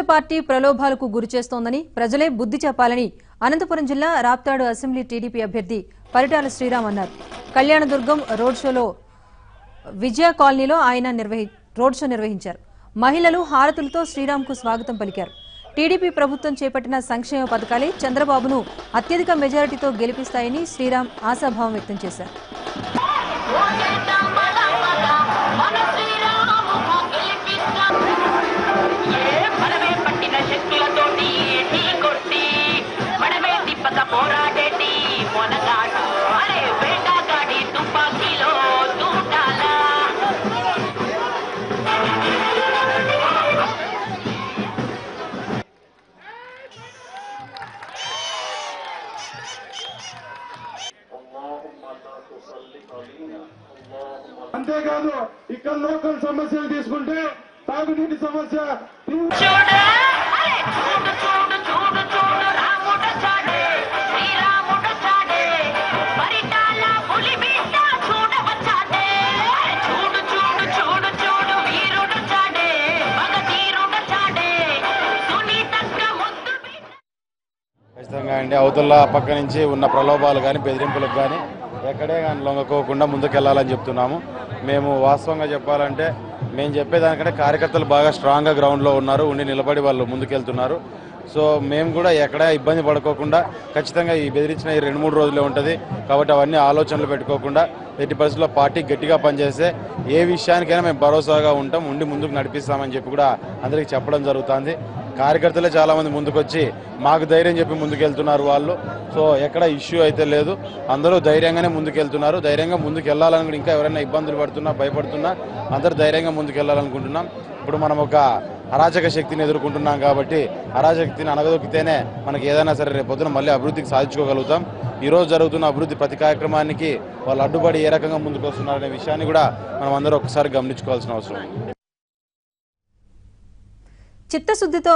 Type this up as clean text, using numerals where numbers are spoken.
Party ప్రలోభాలకు గురిచేస్తోందని ప్రజలే బుద్ధి చెప్పాలని అనంతపురం జిల్లా రాప్తాడు అసెంబ్లీ టీడీపీ అభ్యర్థి పరిటాల శ్రీరామ్ అన్నారు. కళ్యాణదుర్గం రోడ్ షోలో విజయ కాలనీలో ఆయన రోడ్ షో నిర్వహించారు. మహిళలు హారతులతో శ్రీరామ్కు స్వాగతం పలికారు. టీడీపీ ప్రభుత్వం చేపట్టిన సంక్షేమ పథకాలే చంద్రబాబును అత్యధిక మెజారిటీతో గెలిపిస్తాయని శ్రీరామ్ ఆశాభావం వ్యక్తం చేశారు. అంతేకాదు ఇక్కడ లోకల్ సమస్యలు తీసుకుంటే తాగునీటి సమస్య ఖచ్చితంగా అండి. అవతల పక్క నుంచి ఉన్న ప్రలోభాలు కానీ బెదిరింపులకు కానీ ఎక్కడే కానీ లొంగకోకుండా ముందుకెళ్లాలని చెప్తున్నాము. మేము వాస్తవంగా చెప్పాలంటే మేము చెప్పేదానికంటే కార్యకర్తలు బాగా స్ట్రాంగ్గా గ్రౌండ్లో ఉన్నారు, ఉండి నిలబడి వాళ్ళు ముందుకెళ్తున్నారు. సో మేము కూడా ఎక్కడ ఇబ్బంది పడుకోకుండా ఖచ్చితంగా ఈ బెదిరించిన ఈ 2-3 రోజులే ఉంటుంది కాబట్టి అవన్నీ ఆలోచనలు పెట్టుకోకుండా ఎట్టి పరిస్థితుల్లో పార్టీ గట్టిగా పనిచేస్తే ఏ విషయానికైనా మేము భరోసాగా ఉంటాం, ఉండి ముందుకు నడిపిస్తామని చెప్పి కూడా అందరికీ చెప్పడం జరుగుతుంది. కార్యకర్తలే చాలామంది ముందుకొచ్చి మాకు ధైర్యం చెప్పి ముందుకెళ్తున్నారు వాళ్ళు. సో ఎక్కడ ఇష్యూ అయితే లేదు, అందరూ ధైర్యంగానే ముందుకెళ్తున్నారు. ధైర్యంగా ముందుకు వెళ్ళాలని ఇంకా ఎవరైనా ఇబ్బందులు పడుతున్నా భయపడుతున్నా అందరూ ధైర్యంగా ముందుకెళ్లాలనుకుంటున్నాం. ఇప్పుడు మనం ఒక అరాచక శక్తిని ఎదుర్కొంటున్నాం కాబట్టి అరాచక శక్తిని అనగదొక్కితేనే మనకి ఏదైనా సరే రేపు పొద్దున మళ్ళీ అభివృద్ధికి సాధించుకోగలుగుతాం. ఈరోజు జరుగుతున్న అభివృద్ధి ప్రతి కార్యక్రమానికి వాళ్ళు అడ్డుపడి ఏ రకంగా ముందుకు వస్తున్నారనే విషయాన్ని కూడా మనం అందరూ ఒకసారి గమనించుకోవాల్సిన అవసరం ఉంది. చిత్తశుద్ధితో